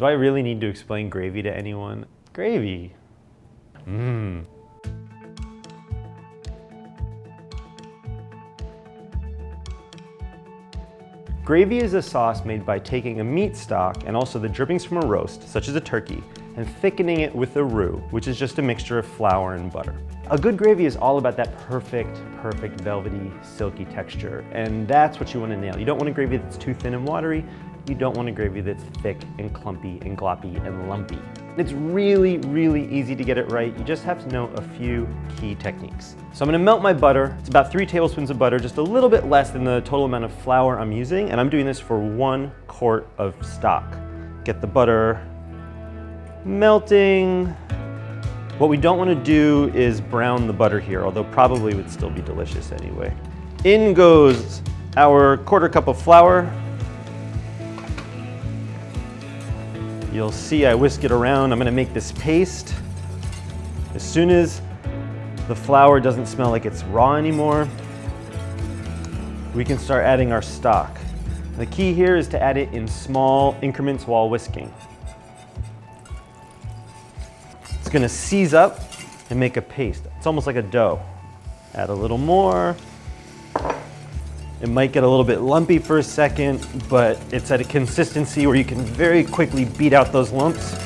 Do I really need to explain gravy to anyone? Gravy. Gravy is a sauce made by taking a meat stock and also the drippings from a roast, such as a turkey, and thickening it with a roux, which is just a mixture of flour and butter. A good gravy is all about that perfect velvety, silky texture, and that's what you want to nail. You don't want a gravy that's too thin and watery. You don't want a gravy that's thick and clumpy and gloppy and lumpy. It's really, really easy to get it right. You just have to know a few key techniques. So I'm gonna melt my butter. It's about 3 tablespoons of butter, just a little bit less than the total amount of flour I'm using, and I'm doing this for 1 quart of stock. Get the butter melting. What we don't want to do is brown the butter here, although probably would still be delicious anyway. In goes our 1/4 cup of flour. You'll see I whisk it around. I'm gonna make this paste. As soon as the flour doesn't smell like it's raw anymore, we can start adding our stock. The key here is to add it in small increments while whisking. It's gonna seize up and make a paste. It's almost like a dough. Add a little more. It might get a little bit lumpy for a second, but it's at a consistency where you can very quickly beat out those lumps.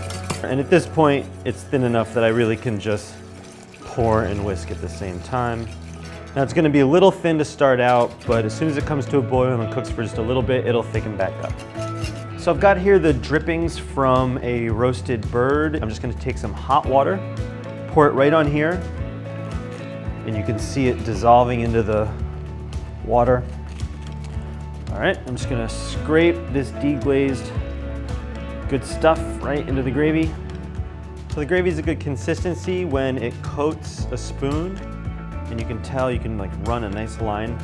And at this point, it's thin enough that I really can just pour and whisk at the same time. Now it's gonna be a little thin to start out, but as soon as it comes to a boil and cooks for just a little bit, it'll thicken back up. So I've got here the drippings from a roasted bird. I'm just gonna take some hot water, pour it right on here, and you can see it dissolving into the water. All right, I'm just gonna scrape this deglazed good stuff right into the gravy. So the gravy is a good consistency when it coats a spoon, and you can tell, you can like run a nice line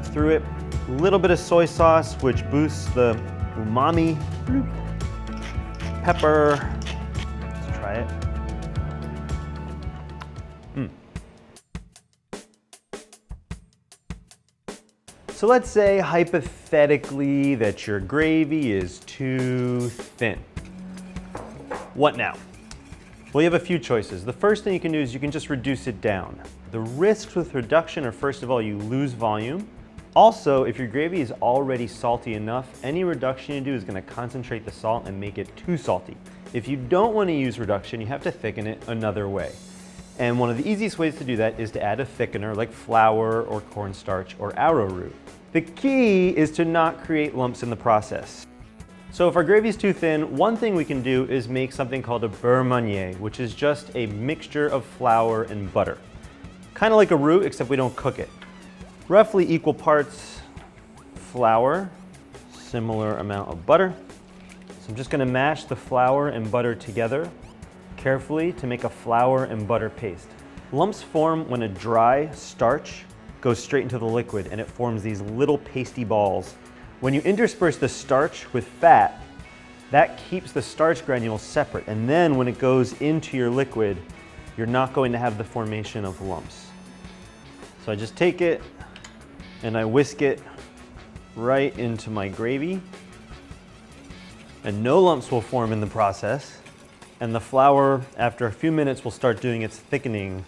through it. A little bit of soy sauce, which boosts the umami. Pepper, let's try it. So let's say hypothetically that your gravy is too thin. What now? Well, you have a few choices. The first thing you can do is you can just reduce it down. The risks with reduction are, first of all, you lose volume. Also, if your gravy is already salty enough, any reduction you do is going to concentrate the salt and make it too salty. If you don't want to use reduction, you have to thicken it another way. And one of the easiest ways to do that is to add a thickener like flour or cornstarch or arrowroot. The key is to not create lumps in the process. So if our gravy is too thin, one thing we can do is make something called a beurre meunier, which is just a mixture of flour and butter. Kind of like a roux, except we don't cook it. Roughly equal parts flour, similar amount of butter. So I'm just gonna mash the flour and butter together carefully to make a flour and butter paste. Lumps form when a dry starch goes straight into the liquid and it forms these little pasty balls. When you intersperse the starch with fat, that keeps the starch granules separate, and then when it goes into your liquid, you're not going to have the formation of lumps. So I just take it and I whisk it right into my gravy, and no lumps will form in the process. And the flour, after a few minutes, will start doing its thickening.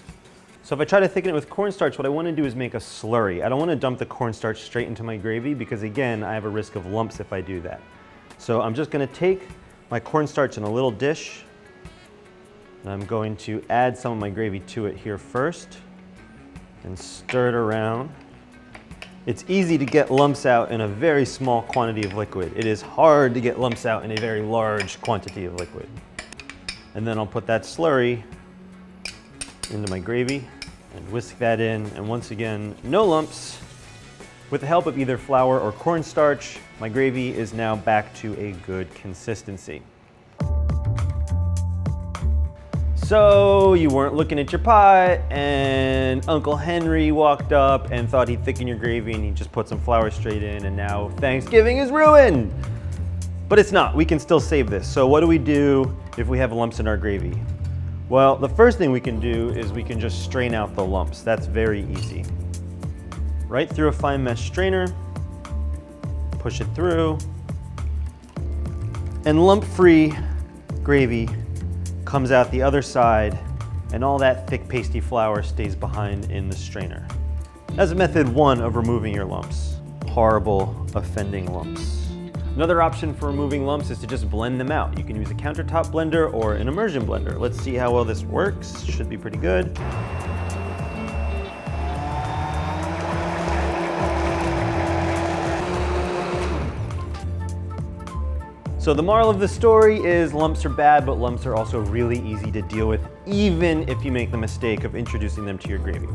So if I try to thicken it with cornstarch, what I want to do is make a slurry. I don't want to dump the cornstarch straight into my gravy because, again, I have a risk of lumps if I do that. So I'm just going to take my cornstarch in a little dish, and I'm going to add some of my gravy to it here first and stir it around. It's easy to get lumps out in a very small quantity of liquid. It is hard to get lumps out in a very large quantity of liquid. And then I'll put that slurry into my gravy and whisk that in. And once again, no lumps. With the help of either flour or cornstarch, my gravy is now back to a good consistency. So you weren't looking at your pot and Uncle Henry walked up and thought he'd thicken your gravy and he just put some flour straight in, and now Thanksgiving is ruined. But it's not, we can still save this. So what do we do if we have lumps in our gravy? Well, the first thing we can do is we can just strain out the lumps. That's very easy. Right through a fine mesh strainer, push it through, and lump-free gravy comes out the other side, and all that thick pasty flour stays behind in the strainer. That's method one of removing your lumps. Horrible, offending lumps. Another option for removing lumps is to just blend them out. You can use a countertop blender or an immersion blender. Let's see how well this works. Should be pretty good. So the moral of the story is lumps are bad, but lumps are also really easy to deal with, even if you make the mistake of introducing them to your gravy.